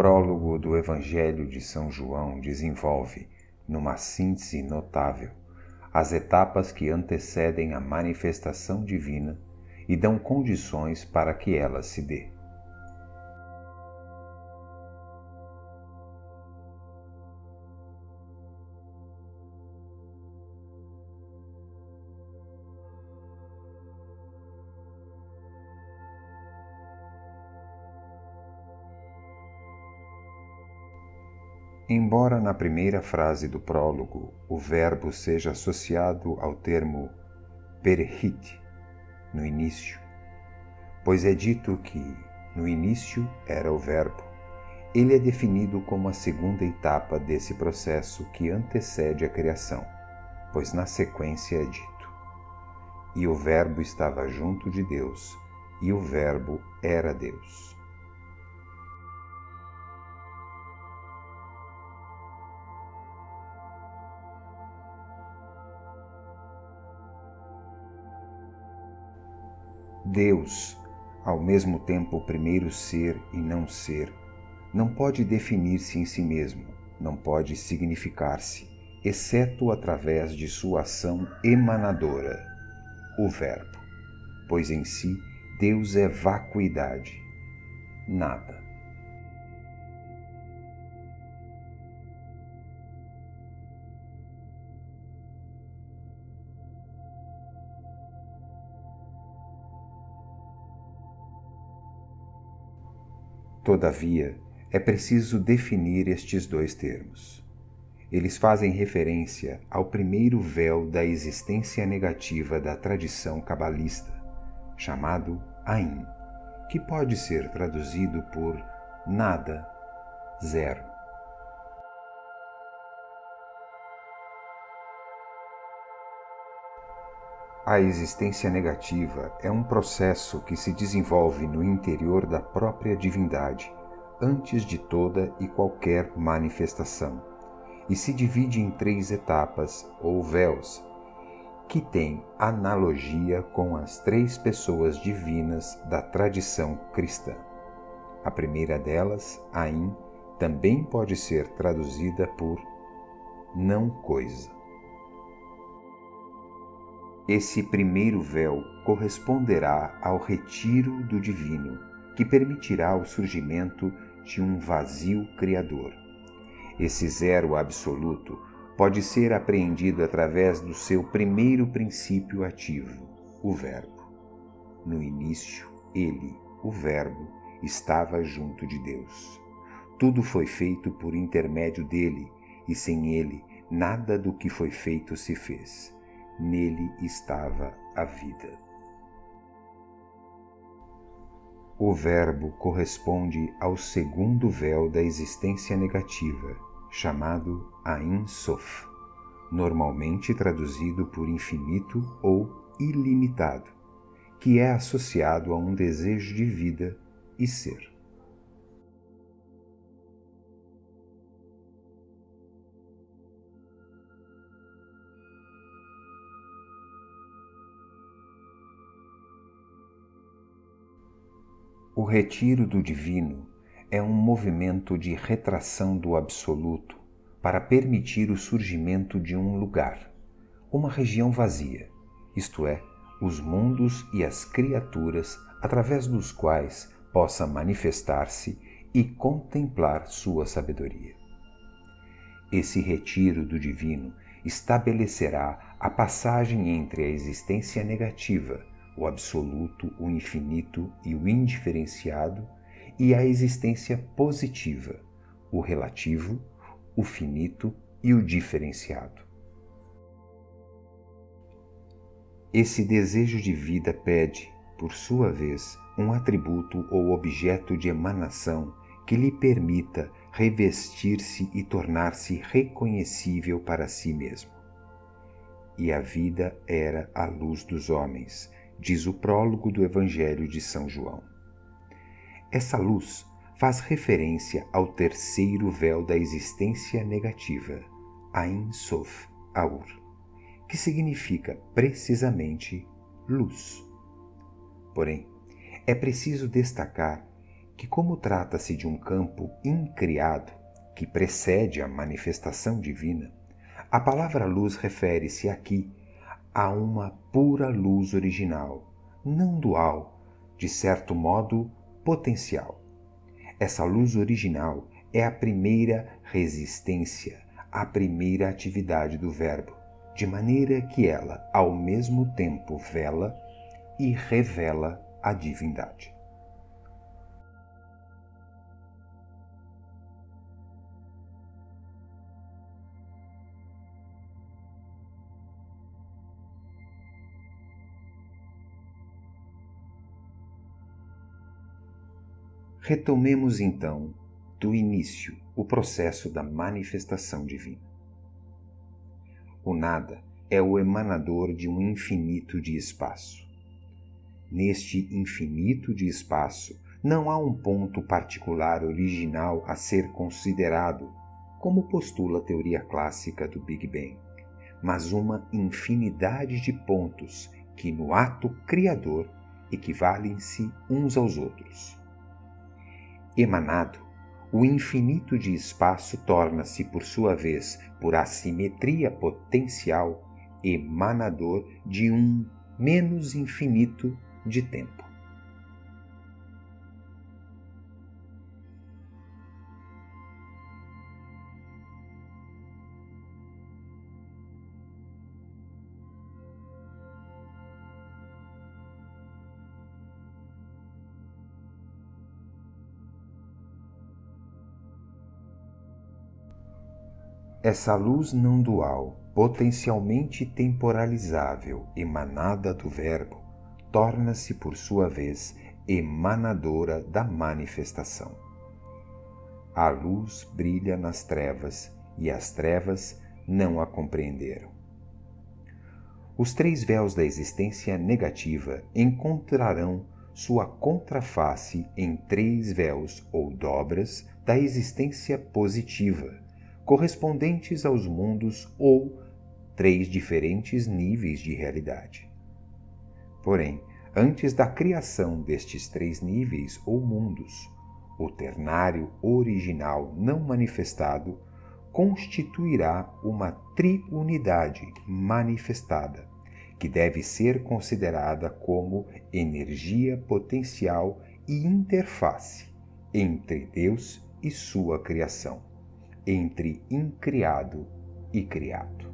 prólogo do Evangelho de São João desenvolve, numa síntese notável, as etapas que antecedem a manifestação divina e dão condições para que ela se dê. Embora na primeira frase do prólogo o verbo seja associado ao termo bereshit, no início, pois é dito que no início era o verbo, ele é definido como a segunda etapa desse processo que antecede a criação, pois na sequência é dito: e o verbo estava junto de Deus, e o verbo era Deus. Deus, ao mesmo tempo primeiro ser e não ser, não pode definir-se em si mesmo, não pode significar-se, exceto através de sua ação emanadora, o Verbo, pois em si Deus é vacuidade, nada. Todavia, é preciso definir estes dois termos. Eles fazem referência ao primeiro véu da existência negativa da tradição cabalista, chamado Ain, que pode ser traduzido por nada, zero. A existência negativa é um processo que se desenvolve no interior da própria divindade, antes de toda e qualquer manifestação, e se divide em 3 etapas ou véus, que têm analogia com as 3 pessoas divinas da tradição cristã. A primeira delas, Ain, também pode ser traduzida por não coisa. Esse primeiro véu corresponderá ao retiro do divino, que permitirá o surgimento de um vazio criador. Esse zero absoluto pode ser apreendido através do seu primeiro princípio ativo, o Verbo. No início, ele, o Verbo, estava junto de Deus. Tudo foi feito por intermédio dele, e sem ele, nada do que foi feito se fez. Nele estava a vida. O Verbo corresponde ao segundo véu da existência negativa, chamado Ein Sof, normalmente traduzido por infinito ou ilimitado, que é associado a um desejo de vida e ser. O retiro do divino é um movimento de retração do absoluto para permitir o surgimento de um lugar, uma região vazia, isto é, os mundos e as criaturas através dos quais possa manifestar-se e contemplar sua sabedoria. Esse retiro do divino estabelecerá a passagem entre a existência negativa, o absoluto, o infinito e o indiferenciado, e a existência positiva, o relativo, o finito e o diferenciado. Esse desejo de vida pede, por sua vez, um atributo ou objeto de emanação que lhe permita revestir-se e tornar-se reconhecível para si mesmo. E a vida era a luz dos homens, diz o prólogo do Evangelho de São João. Essa luz faz referência ao terceiro véu da existência negativa, Ein Sof Aur, que significa precisamente luz. Porém, é preciso destacar que, como trata-se de um campo incriado, que precede a manifestação divina, a palavra luz refere-se aqui a uma pura luz original, não dual, de certo modo potencial. Essa luz original é a primeira resistência, a primeira atividade do Verbo, de maneira que ela, ao mesmo tempo, vela e revela a divindade. Retomemos então, do início, o processo da manifestação divina. O nada é o emanador de um infinito de espaço. Neste infinito de espaço, não há um ponto particular original a ser considerado, como postula a teoria clássica do Big Bang, mas uma infinidade de pontos que, no ato criador, equivalem-se uns aos outros. Emanado, o infinito de espaço torna-se, por sua vez, por assimetria potencial, emanador de um menos infinito de tempo. Essa luz não dual, potencialmente temporalizável, emanada do Verbo, torna-se, por sua vez, emanadora da manifestação. A luz brilha nas trevas e as trevas não a compreenderam. Os três véus da existência negativa encontrarão sua contraface em três véus ou dobras da existência positiva, correspondentes aos mundos ou três diferentes níveis de realidade. Porém, antes da criação destes três níveis ou mundos, o ternário original não manifestado constituirá uma triunidade manifestada, que deve ser considerada como energia potencial e interface entre Deus e sua criação, entre incriado e criado.